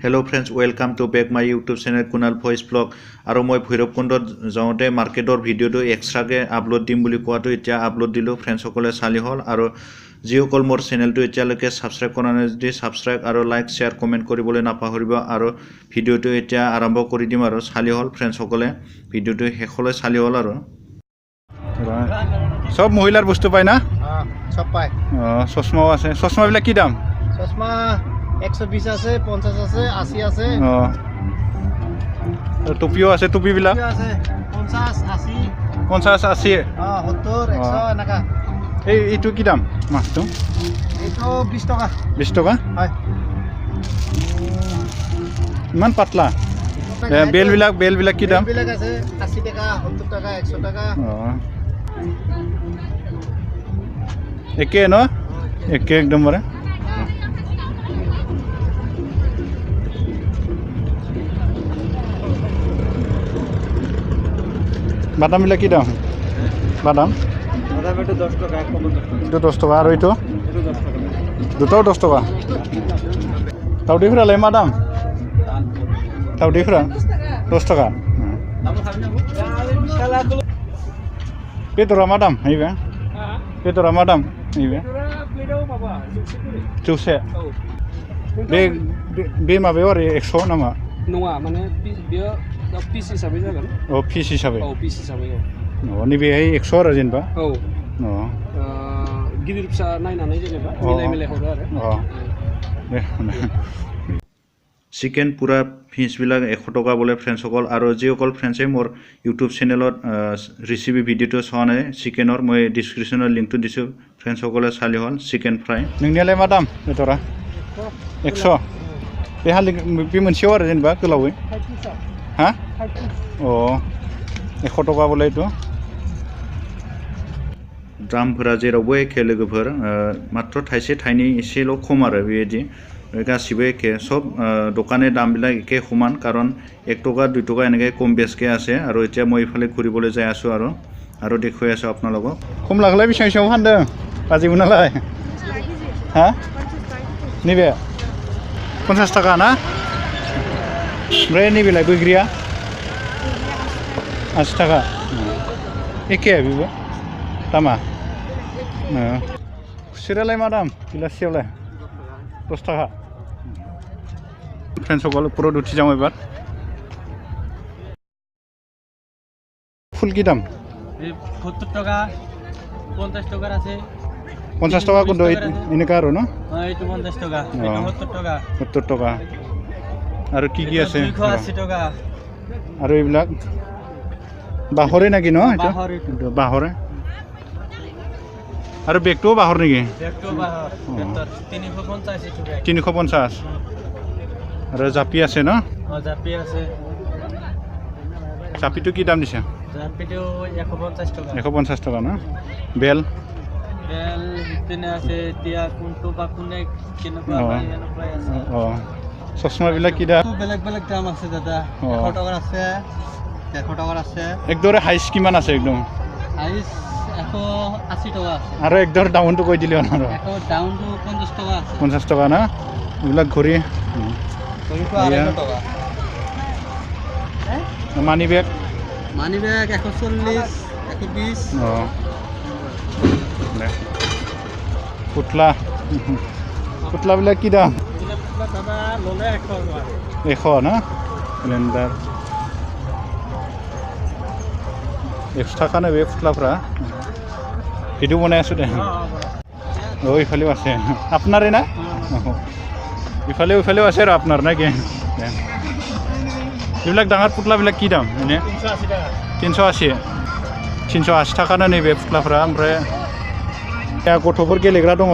Hello friends, welcome to back my YouTube channel Kunal Voice Vlog. Aru moi Bhairabkunda jaote market or video to extra ke upload dim boli koa to etia upload dilo friends okole sali hol aru jio kol mor channel to etia loke subscribe korane di subscribe aru like share comment koribole napahoriba aru video to etia arambo kori dim aru sali hol friends okole video to hekhole sali hol aru sob mohilar bostu pai na সব পায় চশমাও আছে চশমা বিলাক কি দাম চশমা 120 আছে 50 আছে 80 আছে টুপিও আছে টুপি বিলাক আছে 50 80 50 80 70 100 এনেকা এইটো কি দাম মাছটো এইটো 20 টাকা 20 টাকা হয় ইমান পাতলা বেল বিলাক কি দাম বেল বিলাক আছে 80 টাকা 70 টাকা 100 টাকা একে ন একে একদম বড় বাদাম বিলাক কি দাম বাদাম একটু 10 টাকা এটা 10 টাকা আর এইটো এটা 10 টাকা দুটাও 10 টাকা তাউডিফরা লাই মাদাম তাউডিফরা 10 টাকা পেতরা মাদাম হইবা পেতরা মাদাম হইবা জুসে be माबायाव आरो 100 नामा नङा माने बियो पिस हिसाबै जागोन पिस हिसाबै पिस हिसाबै नैबेहाय 100 आरो जेनेबा गिदिर फिसा नायनानै जेनेबा मिलाय हरो आरो चिकेन पूरा फिस बिलाग 100 টাকা বলে फ्रेंड्स সকল আৰু যি সকল फ्रेंड्स মোৰ YouTube চেনেলত ৰেচিপি ভিডিওটো চাওনে চিকেনৰ মই ডেসক্ৰিপচনৰ লিংকটো দিছো फ्रेंड्स সকলে চালি হল চিকেন ফ্ৰাই नोंनियालाय मा दाम बेतरा 100 बेहाल बे मोनसेयाव आरो जेनेबा गोलावै हा 100 টাকা বলে इतो दामफोरा जेरावबो एखे लोगोफोर मात्र थाइसे थाइनै एसेल' खम आरो बेबायदि गासिबो एखे सब दकाने दाम बिला एखे समान कारण 1 টাকা 2 টাকা এনেকৈ কম বেছকে আছে আৰু এতিয়া মই ইফালে ঘুৰিবলৈ যাই আছো আৰু দেখুৱাই আছো আপোনালোকক কমলাखौलाय बेसेबां फानदों बाजिबोनालाय हा नैबे 50 টাকা ना ओमफ्राय नैबेलाय बैग्रिया 80 টাকা एखे बेबो दामा खुसेरालाय मा दाम गिलाससेयावलाय 10 টাকা फ्रेंड्स সকল পুরো উঠি যাও এবার ফুল কি দাম 70 টাকা 50 টাকার আছে 50 টাকা কোন এনেকা আৰু ন এইটো 50 টাকা এটা 70 টাকা 70 টাকা আৰু কি কি আছে 280 টাকা আৰু এইবিলাক বাহৰে নাকি ন এটা বাহৰে আৰু বেগটো বাহৰ নেকি বেগটো বাহৰ 350 টাকা 350 আৰু জাপি আছে ন জাপি আছে জাপিটো কি দাম দিছে জাপিটো 150 টাকা 150 টাকা না বেল ইপিনে আছে তিয়া কোনটো বা কোনে কেনেকুৱা এনেকুৱাই আছে চশমা বিলাক কি দাম বেলেগ দাম আছে দাদা 100 টাকাৰ আছে 100 টাকাৰ আছে একদৰে হাইস কিমান আছে একদম হাইস 180 টাকা আছে আৰু একদৰ ডাউনটো কৈ দিলে আৰু ডাউনটো 50 টাকা আছে 50 টাকা না এইবিলাক ঘড়ি ঘড়িটো 200 টাকা মানি বেগ 140 120 পুতলা বিলাক কি দাম দাদা ললে 100 না সিলিন্ডার 100 টাকা নেবে পুতলাফ্রা ভিডিও বনাই আছো দে ইফালেও আছে আপনাৰে না ইফালেও আছে আৰু আপোনাৰ না কি এইবিলাক ডাঙৰ পুতলাবিলাক কি দাম এনে 380 টাকা না नैबे पुतलाफोरा ओमफ्राय गथ'फोर गेलेग्रा दङ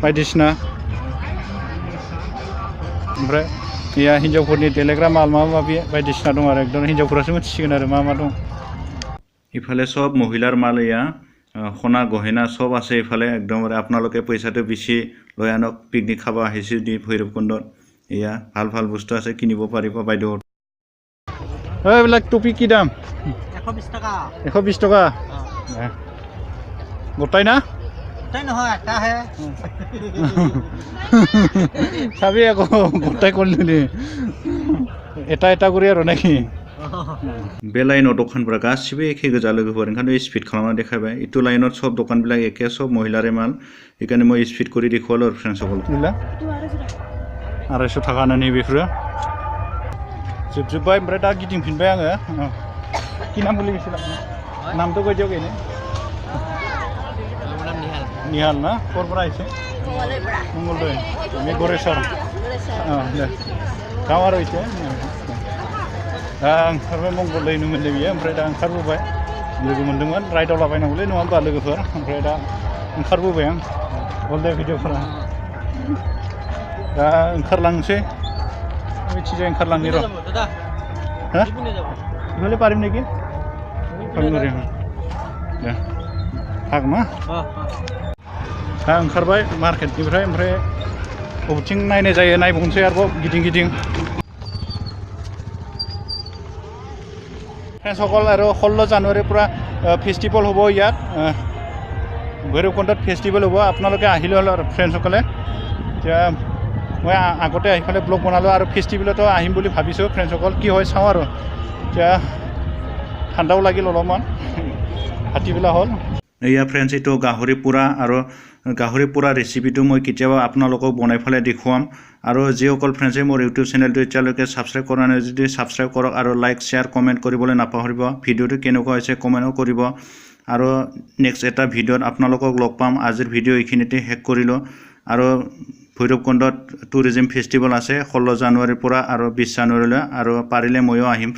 बायदिसिना ओमफ्राय हिन्जावफोरनि देलायग्रा माल माबि बायदिसिना दं आरो एकदम हिन्जावफोरासो मिथिसिगोन आरो मा दं इफाले सब महिलार माल इया खना गहेना सब আছে ইফালে একদম আপোনালোকে পইচাটো বেছি লৈ আনক পিকনিক খাব আহিছে দি ভৈৰৱকুণ্ডত ইয়া ভাল বস্তু আছে কিনিব পাৰিব বাইদেউ এইবিলাক টুপি কি দাম 120 টাকা 120 টাকা গোটাই না গোটাই নহয় এটা হে চাবি আকৌ গোটাই কৰিলি এটা কৰি আৰু নাকি बे लाइनाव दखानफोरा गासिबो एखे गोजा लोगोफोर ओंखायनो स्पिड खालामना देखायबाय इटु लाइनाव सब दखानবিলাক एखे सब महिलारे माल बेखायनो মই स्पिड কৰি দেখুৱালো আৰু फ्रेन्ड्सসকল 250 थाखानो नै बेफोरो जोबजोब्बाय ओमफ्राय दा गिदिंफिनबाय आङो কি নাম বুলি কৈছিল আপুনি নামটো কৈ দিয়ক এনে নিহাল না ক'ৰ পৰা আহিছে মংগলদৈ আমি গৰেশ্বৰ দে যাওঁ আৰু এতিয়া दा ओंखारबाय मंगलदै मोनदों बियो ओमफ्राय दा ओंखारबोबाय लोगो मोनदोंमोन राइडआव लाबायनांगौलै नङा होमबा लोगोफोर ओमफ्राय दा ओंखारबोबाय आं हलदे भिडिअफोरा दा ओंखारलांसै मिथिजाय ओंखारलांनि र' हा इफाले पारिम नेকি थांगोरे दे हागमा दा ओंखारबाय मार्केटनिफ्राय ओमफ्राय बबेथिं नायनाय जायो नायबावनोसै आरोबाव गिदिं फ्रेन्ड्सসকল আৰু 16 জানুৱাৰীৰ পৰা ফেষ্টিভেল হ'ব ইয়াত ভৈৰৱকুণ্ডত ফেষ্টিভেল হ'ব আপোনালোকে আহিলে হ'ল আৰু ফ্ৰেন্ডসকলে এতিয়া মই আগতে আহি পেলাই ব্লগ বনালোঁ আৰু ফেষ্টিভেলতো আহিম বুলি ভাবিছোঁ ফ্ৰেন্ডসকল কি হয় চাওঁ আৰু এতিয়া ঠাণ্ডাও লাগিল অলপমান ভাটিবেলা হ'ল এয়া ফ্ৰেন্ডছ এইটো গাহৰি পোৰা আৰু গাহৰি পোৰা ৰেচিপিটো মই কেতিয়াবা আপোনালোকক বনাই পেলাই দেখুৱাম আৰু যিসকল ফ্ৰেন্ডছে মোৰ ইউটিউব চেনেলটো এতিয়ালৈকে ছাবস্ক্ৰাইব কৰা নাই যদি ছাবস্ক্ৰাইব কৰক আৰু লাইক শ্বেয়াৰ কমেণ্ট কৰিবলৈ নাপাহৰিব ভিডিঅ'টো কেনেকুৱা হৈছে কমেণ্টও কৰিব আৰু নেক্সট এটা ভিডিঅ'ত আপোনালোকক লগ পাম আজিৰ ভিডিঅ' এইখিনিতে শেষ কৰিলোঁ আৰু ভৈৰৱকুণ্ডত টুৰিজম ফেষ্টিভেল আছে 16 জানুৱাৰীৰ পৰা আৰু 20 জানুৱাৰীলৈ আৰু পাৰিলে ময়ো আহিম